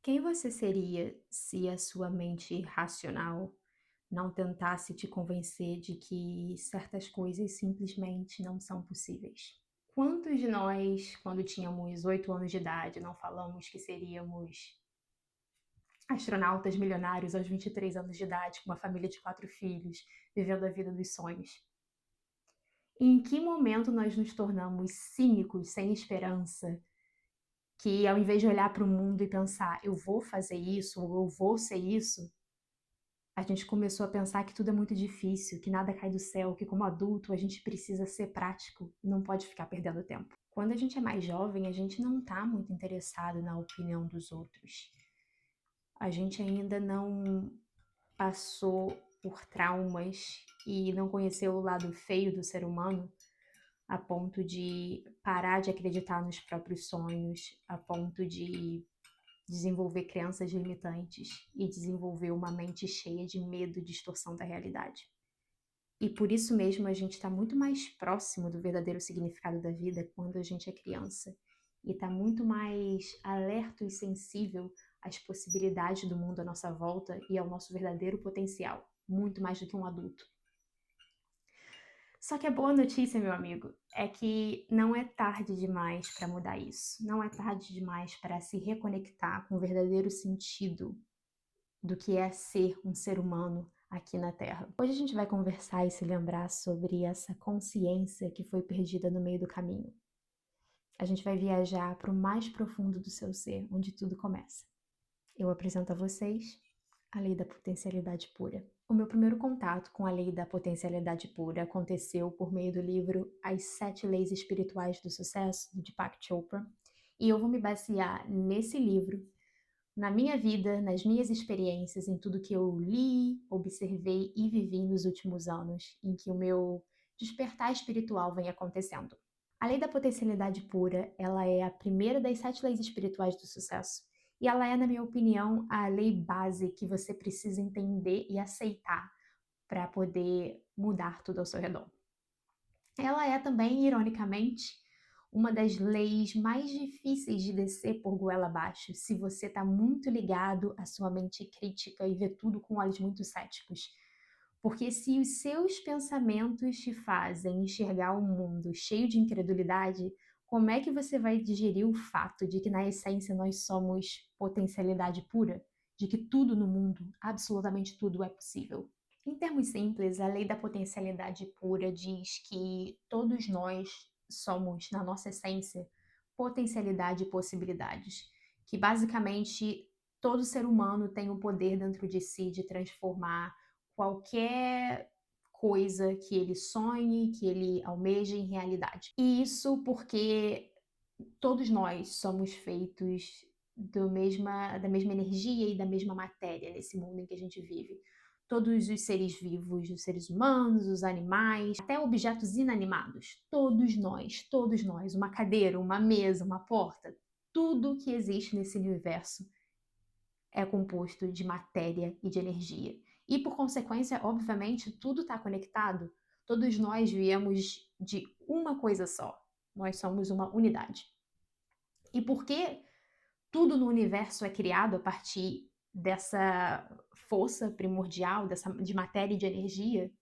Quem você seria se a sua mente racional não tentasse te convencer de que certas coisas simplesmente não são possíveis? Quantos de nós, quando tínhamos 8 anos de idade, não falamos que seríamos astronautas milionários aos 23 anos de idade, com uma família de 4 filhos, vivendo a vida dos sonhos? E em que momento nós nos tornamos cínicos, sem esperança, que ao invés de olhar para o mundo e pensar, eu vou fazer isso, ou eu vou ser isso, a gente começou a pensar que tudo é muito difícil, que nada cai do céu, que como adulto a gente precisa ser prático e não pode ficar perdendo tempo. Quando a gente é mais jovem, a gente não está muito interessado na opinião dos outros. A gente ainda não passou por traumas e não conheceu o lado feio do ser humano a ponto de parar de acreditar nos próprios sonhos, a ponto de desenvolver crenças limitantes e desenvolver uma mente cheia de medo e distorção da realidade. E por isso mesmo a gente está muito mais próximo do verdadeiro significado da vida quando a gente é criança e está muito mais alerta e sensível às possibilidades do mundo à nossa volta e ao nosso verdadeiro potencial, muito mais do que um adulto. Só que a boa notícia, meu amigo, é que não é tarde demais para mudar isso. Não é tarde demais para se reconectar com o verdadeiro sentido do que é ser um ser humano aqui na Terra. Hoje a gente vai conversar e se lembrar sobre essa consciência que foi perdida no meio do caminho. A gente vai viajar para o mais profundo do seu ser, onde tudo começa. Eu apresento a vocês a Lei da Potencialidade Pura. O meu primeiro contato com a Lei da Potencialidade Pura aconteceu por meio do livro As Sete Leis Espirituais do Sucesso, do Deepak Chopra, e eu vou me basear nesse livro, na minha vida, nas minhas experiências, em tudo que eu li, observei e vivi nos últimos anos, em que o meu despertar espiritual vem acontecendo. A Lei da Potencialidade Pura, ela é a primeira das sete leis espirituais do sucesso. E ela é, na minha opinião, a lei base que você precisa entender e aceitar para poder mudar tudo ao seu redor. Ela é também, ironicamente, uma das leis mais difíceis de descer por goela abaixo, se você está muito ligado à sua mente crítica e vê tudo com olhos muito céticos. Porque se os seus pensamentos te fazem enxergar o mundo cheio de incredulidade, como é que você vai digerir o fato de que, na essência, nós somos potencialidade pura? De que tudo no mundo, absolutamente tudo, é possível? Em termos simples, a lei da potencialidade pura diz que todos nós somos, na nossa essência, potencialidade e possibilidades. Que basicamente todo ser humano tem o poder dentro de si de transformar qualquer coisa que ele sonhe, que ele almeje em realidade. E isso porque todos nós somos feitos da mesma energia e da mesma matéria nesse mundo em que a gente vive. Todos os seres vivos, os seres humanos, os animais, até objetos inanimados, todos nós, uma cadeira, uma mesa, uma porta, tudo que existe nesse universo é composto de matéria e de energia. E por consequência, obviamente, tudo está conectado. Todos nós viemos de uma coisa só. Nós somos uma unidade. E porque tudo no universo é criado a partir dessa força primordial, de matéria e de energia,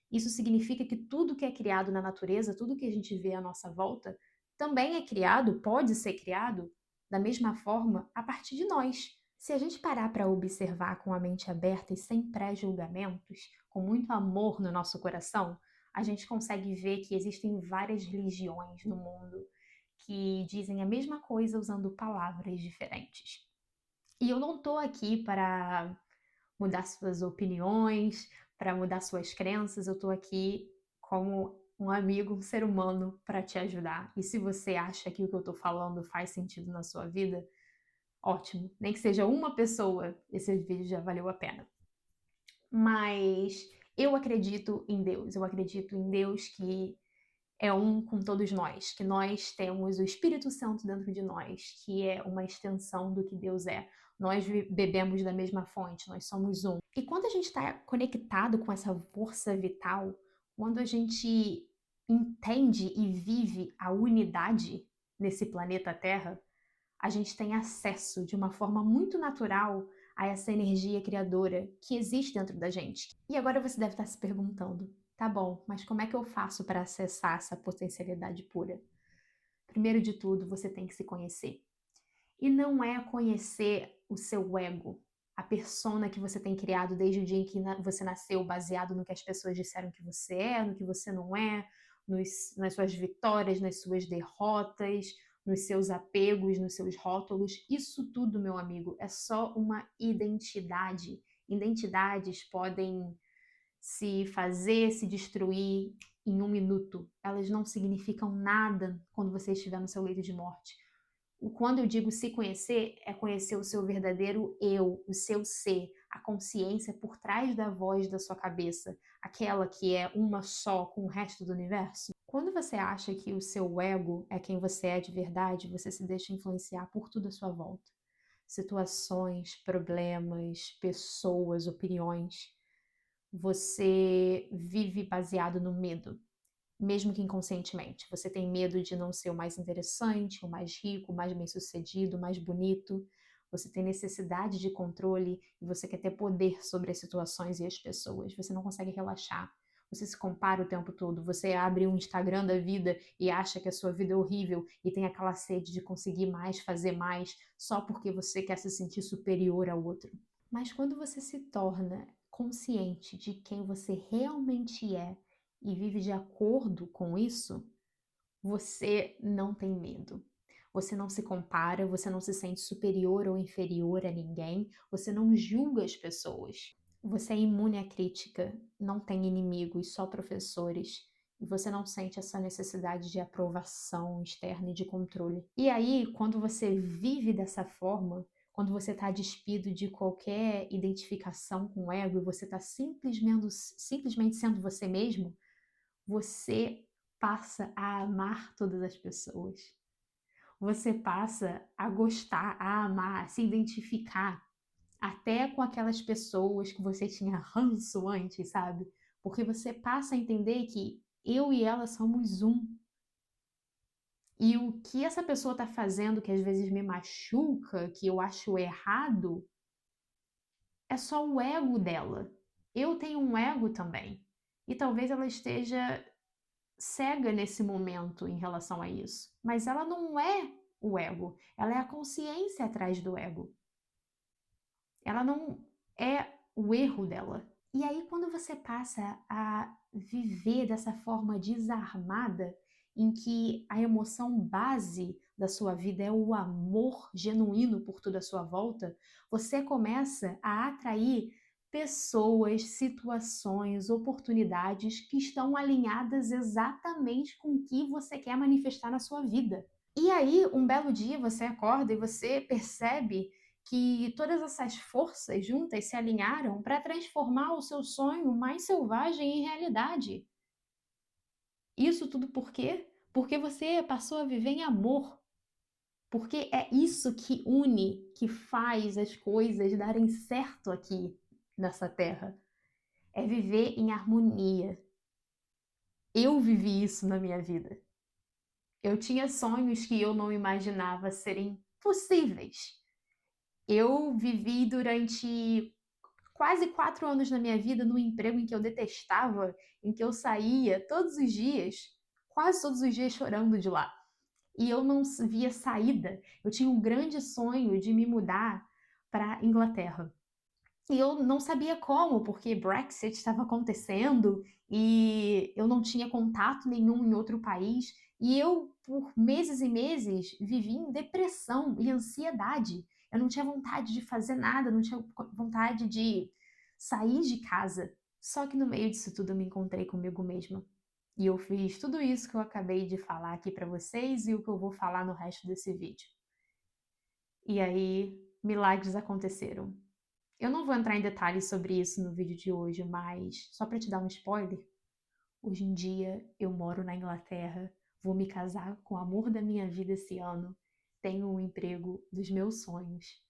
isso significa que tudo que é criado na natureza, tudo que a gente vê à nossa volta, também é criado, pode ser criado, da mesma forma, a partir de nós. Se a gente parar para observar com a mente aberta e sem pré-julgamentos, com muito amor no nosso coração, a gente consegue ver que existem várias religiões no mundo que dizem a mesma coisa usando palavras diferentes. E eu não estou aqui para mudar suas opiniões, para mudar suas crenças, eu estou aqui como um amigo, um ser humano para te ajudar. E se você acha que o que eu estou falando faz sentido na sua vida, ótimo. Nem que seja uma pessoa, esse vídeo já valeu a pena. Mas eu acredito em Deus, eu acredito em Deus que é um com todos nós, que nós temos o Espírito Santo dentro de nós, que é uma extensão do que Deus é. Nós bebemos da mesma fonte, nós somos um. E quando a gente está conectado com essa força vital, quando a gente entende e vive a unidade nesse planeta Terra, a gente tem acesso de uma forma muito natural a essa energia criadora que existe dentro da gente. E agora você deve estar se perguntando, tá bom, mas como é que eu faço para acessar essa potencialidade pura? Primeiro de tudo, você tem que se conhecer. E não é conhecer o seu ego, a persona que você tem criado desde o dia em que você nasceu, baseado no que as pessoas disseram que você é, no que você não é, nas suas vitórias, nas suas derrotas, nos seus apegos, nos seus rótulos. Isso tudo, meu amigo, é só uma identidade. Identidades podem se fazer, se destruir em um minuto. Elas não significam nada quando você estiver no seu leito de morte. Quando eu digo se conhecer, é conhecer o seu verdadeiro eu, o seu ser, a consciência por trás da voz da sua cabeça, aquela que é uma só com o resto do universo. Quando você acha que o seu ego é quem você é de verdade, você se deixa influenciar por tudo à sua volta. Situações, problemas, pessoas, opiniões. Você vive baseado no medo, mesmo que inconscientemente. Você tem medo de não ser o mais interessante, o mais rico, o mais bem-sucedido, o mais bonito. Você tem necessidade de controle e você quer ter poder sobre as situações e as pessoas. Você não consegue relaxar. Você se compara o tempo todo. Você abre um Instagram da vida e acha que a sua vida é horrível e tem aquela sede de conseguir mais, fazer mais, só porque você quer se sentir superior ao outro. Mas quando você se torna consciente de quem você realmente é e vive de acordo com isso, você não tem medo. Você não se compara, você não se sente superior ou inferior a ninguém, você não julga as pessoas. Você é imune à crítica, não tem inimigos, só professores. E você não sente essa necessidade de aprovação externa e de controle. E aí, quando você vive dessa forma, quando você está despido de qualquer identificação com o ego e você está simplesmente sendo você mesmo, você passa a amar todas as pessoas. Você passa a gostar, a amar, a se identificar até com aquelas pessoas que você tinha ranço antes, sabe? Porque você passa a entender que eu e ela somos um. E o que essa pessoa tá fazendo que às vezes me machuca, que eu acho errado, é só o ego dela. Eu tenho um ego também. E talvez ela esteja cega nesse momento em relação a isso. Mas ela não é o ego, ela é a consciência atrás do ego. Ela não é o erro dela. E aí, quando você passa a viver dessa forma desarmada, em que a emoção base da sua vida é o amor genuíno por toda a sua volta, você começa a atrair pessoas, situações, oportunidades que estão alinhadas exatamente com o que você quer manifestar na sua vida. E aí, um belo dia, você acorda e você percebe que todas essas forças juntas se alinharam para transformar o seu sonho mais selvagem em realidade. Isso tudo por quê? Porque você passou a viver em amor. Porque é isso que une, que faz as coisas darem certo aqui nessa terra. É viver em harmonia. Eu vivi isso na minha vida. Eu tinha sonhos que eu não imaginava serem possíveis. Eu vivi durante quase 4 anos na minha vida num emprego em que eu detestava, em que eu saía todos os dias, quase todos os dias chorando de lá. E eu não via saída. Eu tinha um grande sonho de me mudar para Inglaterra. E eu não sabia como, porque Brexit estava acontecendo e eu não tinha contato nenhum em outro país. E eu, por meses e meses, vivi em depressão e ansiedade. Eu não tinha vontade de fazer nada, não tinha vontade de sair de casa. Só que no meio disso tudo eu me encontrei comigo mesma. E eu fiz tudo isso que eu acabei de falar aqui para vocês e o que eu vou falar no resto desse vídeo. E aí, milagres aconteceram. Eu não vou entrar em detalhes sobre isso no vídeo de hoje, mas só para te dar um spoiler, hoje em dia eu moro na Inglaterra, vou me casar com o amor da minha vida esse ano, tenho o emprego dos meus sonhos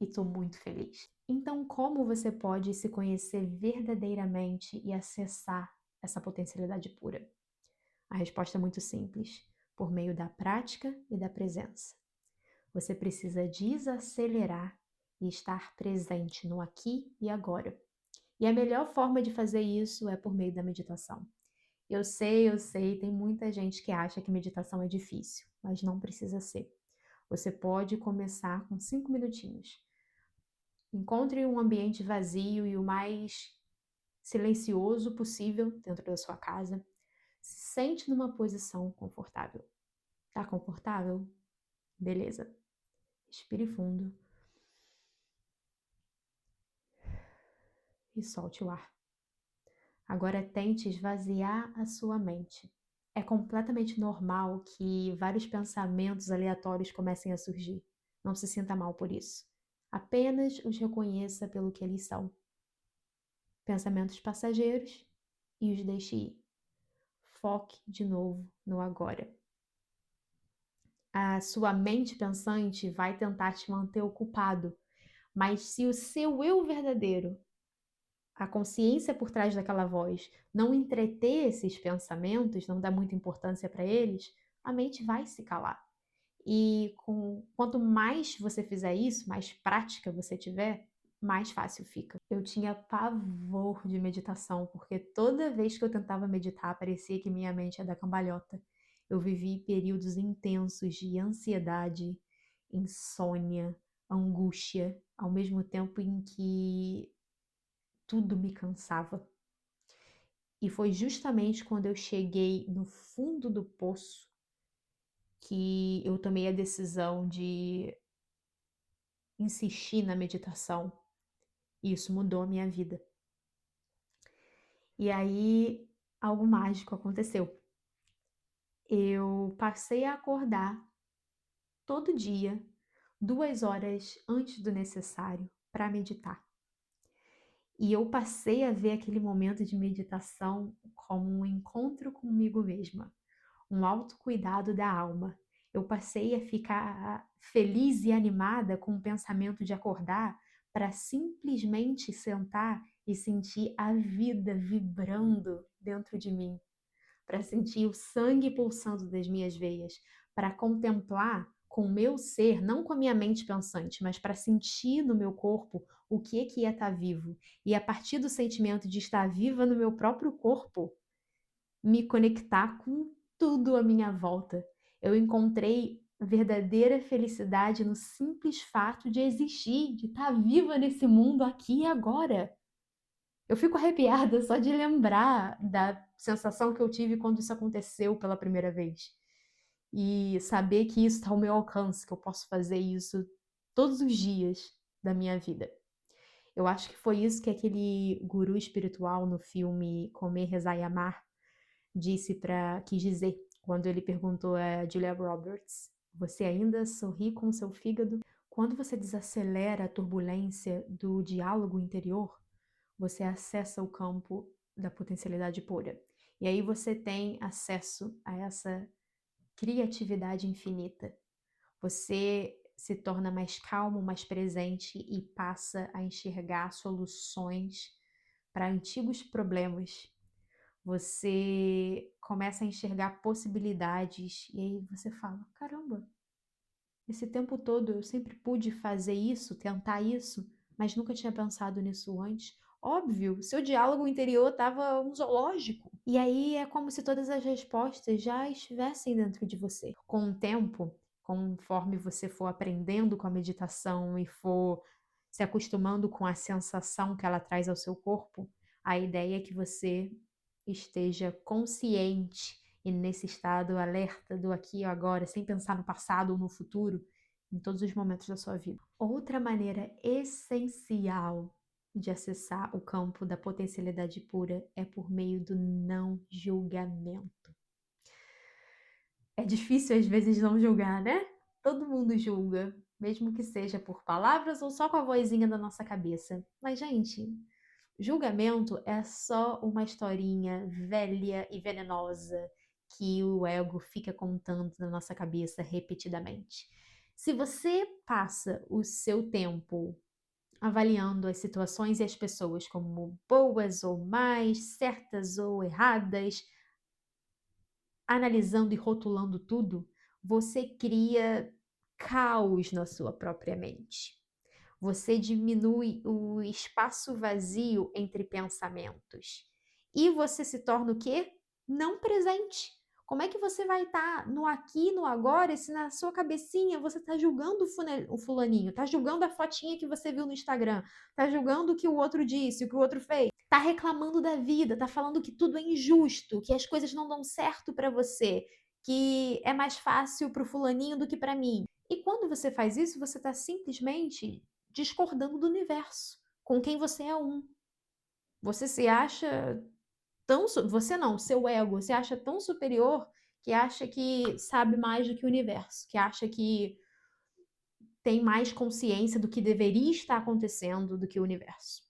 e estou muito feliz. Então, como você pode se conhecer verdadeiramente e acessar essa potencialidade pura? A resposta é muito simples, por meio da prática e da presença. Você precisa desacelerar e estar presente no aqui e agora. E a melhor forma de fazer isso é por meio da meditação. Eu sei, tem muita gente que acha que meditação é difícil, mas não precisa ser. Você pode começar com 5 minutinhos. Encontre um ambiente vazio e o mais silencioso possível dentro da sua casa. Se sente numa posição confortável. Tá confortável? Beleza. Respire fundo e solte o ar. Agora tente esvaziar a sua mente. É completamente normal que vários pensamentos aleatórios comecem a surgir. Não se sinta mal por isso. Apenas os reconheça pelo que eles são. Pensamentos passageiros e os deixe ir. Foque de novo no agora. A sua mente pensante vai tentar te manter ocupado, mas se o seu eu verdadeiro, a consciência por trás daquela voz, não entreter esses pensamentos, não dar muita importância para eles, a mente vai se calar. E quanto mais você fizer isso, mais prática você tiver, mais fácil fica. Eu tinha pavor de meditação, porque toda vez que eu tentava meditar, parecia que minha mente ia dar cambalhota. Eu vivi períodos intensos de ansiedade, insônia, angústia, ao mesmo tempo em que tudo me cansava. E foi justamente quando eu cheguei no fundo do poço que eu tomei a decisão de insistir na meditação. E isso mudou a minha vida. E aí, algo mágico aconteceu. Eu passei a acordar todo dia, 2 horas antes do necessário, para meditar. E eu passei a ver aquele momento de meditação como um encontro comigo mesma, um autocuidado da alma. Eu passei a ficar feliz e animada com o pensamento de acordar para simplesmente sentar e sentir a vida vibrando dentro de mim, para sentir o sangue pulsando das minhas veias, para contemplar com o meu ser, não com a minha mente pensante, mas para sentir no meu corpo o que é estar vivo. E a partir do sentimento de estar viva no meu próprio corpo, me conectar com tudo à minha volta. Eu encontrei verdadeira felicidade no simples fato de existir, de estar viva nesse mundo aqui e agora. Eu fico arrepiada só de lembrar da sensação que eu tive quando isso aconteceu pela primeira vez. E saber que isso está ao meu alcance, que eu posso fazer isso todos os dias da minha vida. Eu acho que foi isso que aquele guru espiritual no filme Comer, Rezar e Amar quis dizer quando ele perguntou a Julia Roberts: você ainda sorri com seu fígado? Quando você desacelera a turbulência do diálogo interior, você acessa o campo da potencialidade pura. E aí você tem acesso a essa criatividade infinita. Você se torna mais calmo, mais presente e passa a enxergar soluções para antigos problemas. Você começa a enxergar possibilidades e aí você fala: caramba, esse tempo todo eu sempre pude fazer isso, tentar isso, mas nunca tinha pensado nisso antes. Óbvio, seu diálogo interior estava um zoológico. E aí é como se todas as respostas já estivessem dentro de você. Com o tempo, conforme você for aprendendo com a meditação e for se acostumando com a sensação que ela traz ao seu corpo, a ideia é que você esteja consciente e nesse estado alerta do aqui e agora, sem pensar no passado ou no futuro, em todos os momentos da sua vida. Outra maneira essencial de acessar o campo da potencialidade pura é por meio do não julgamento. É difícil às vezes não julgar, né? Todo mundo julga, mesmo que seja por palavras ou só com a vozinha da nossa cabeça. Mas, gente, julgamento é só uma historinha velha e venenosa que o ego fica contando na nossa cabeça repetidamente. Se você passa o seu tempo avaliando as situações e as pessoas como boas ou mais, certas ou erradas, analisando e rotulando tudo, você cria caos na sua própria mente. Você diminui o espaço vazio entre pensamentos. E você se torna o quê? Não presente. Como é que você vai estar no aqui, no agora, se na sua cabecinha você está julgando o fulaninho, está julgando a fotinha que você viu no Instagram, está julgando o que o outro disse, o que o outro fez, está reclamando da vida, está falando que tudo é injusto, que as coisas não dão certo para você, que é mais fácil para o fulaninho do que para mim. E quando você faz isso, você está simplesmente discordando do universo, com quem você é um. Você se acha tão. Você não, seu ego se acha tão superior que acha que sabe mais do que o universo, que acha que tem mais consciência do que deveria estar acontecendo do que o universo.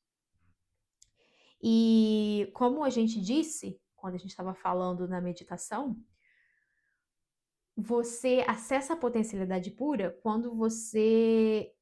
E como a gente disse, quando a gente estava falando na meditação, você acessa a potencialidade pura quando você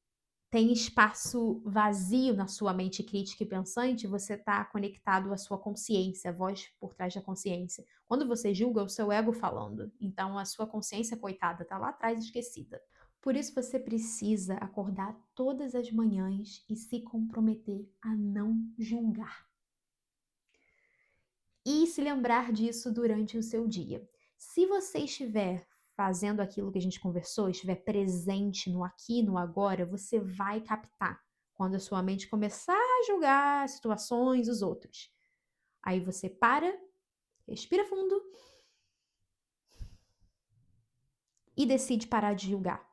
tem espaço vazio na sua mente crítica e pensante, você está conectado à sua consciência, a voz por trás da consciência. Quando você julga, é o seu ego falando. Então, a sua consciência, coitada, está lá atrás esquecida. Por isso, você precisa acordar todas as manhãs e se comprometer a não julgar. E se lembrar disso durante o seu dia. Se você estiver fazendo aquilo que a gente conversou, estiver presente no aqui, no agora, você vai captar quando a sua mente começar a julgar as situações, os outros. Aí você para, respira fundo e decide parar de julgar.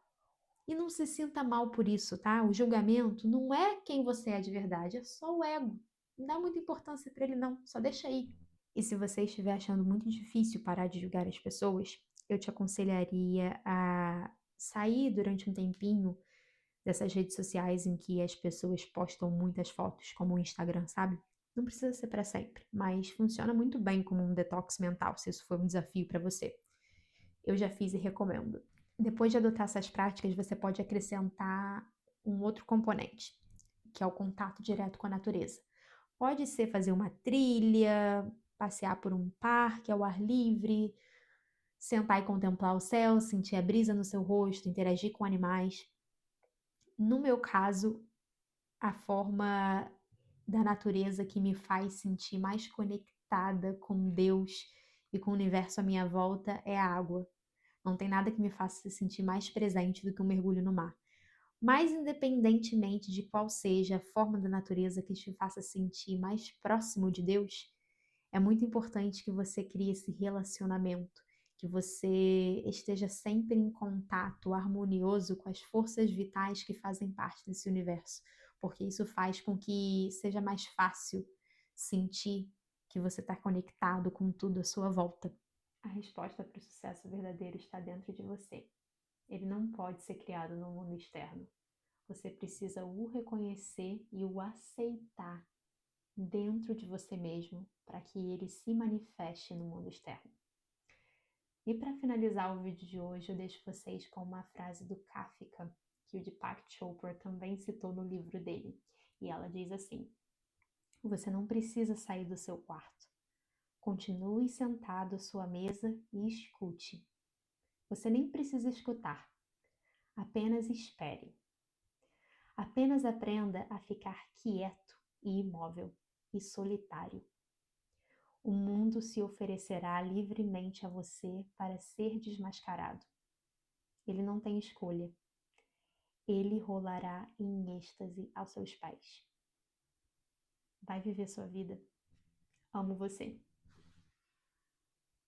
E não se sinta mal por isso, tá? O julgamento não é quem você é de verdade, é só o ego. Não dá muita importância para ele, não. Só deixa aí. E se você estiver achando muito difícil parar de julgar as pessoas, eu te aconselharia a sair durante um tempinho dessas redes sociais em que as pessoas postam muitas fotos, como o Instagram, sabe? Não precisa ser para sempre, mas funciona muito bem como um detox mental, se isso for um desafio para você. Eu já fiz e recomendo. Depois de adotar essas práticas, você pode acrescentar um outro componente, que é o contato direto com a natureza. Pode ser fazer uma trilha, passear por um parque ao ar livre, sentar e contemplar o céu, sentir a brisa no seu rosto, interagir com animais. No meu caso, a forma da natureza que me faz sentir mais conectada com Deus e com o universo à minha volta é a água. Não tem nada que me faça se sentir mais presente do que um mergulho no mar. Mas, independentemente de qual seja a forma da natureza que te faça sentir mais próximo de Deus, é muito importante que você crie esse relacionamento, que você esteja sempre em contato harmonioso com as forças vitais que fazem parte desse universo, porque isso faz com que seja mais fácil sentir que você está conectado com tudo à sua volta. A resposta para o sucesso verdadeiro está dentro de você. Ele não pode ser criado no mundo externo. Você precisa o reconhecer e o aceitar dentro de você mesmo para que ele se manifeste no mundo externo. E para finalizar o vídeo de hoje, eu deixo vocês com uma frase do Kafka, que o Deepak Chopra também citou no livro dele. E ela diz assim: você não precisa sair do seu quarto. Continue sentado à sua mesa e escute. Você nem precisa escutar. Apenas espere. Apenas aprenda a ficar quieto e imóvel e solitário. O mundo se oferecerá livremente a você para ser desmascarado. Ele não tem escolha. Ele rolará em êxtase aos seus pés. Vai viver sua vida. Amo você.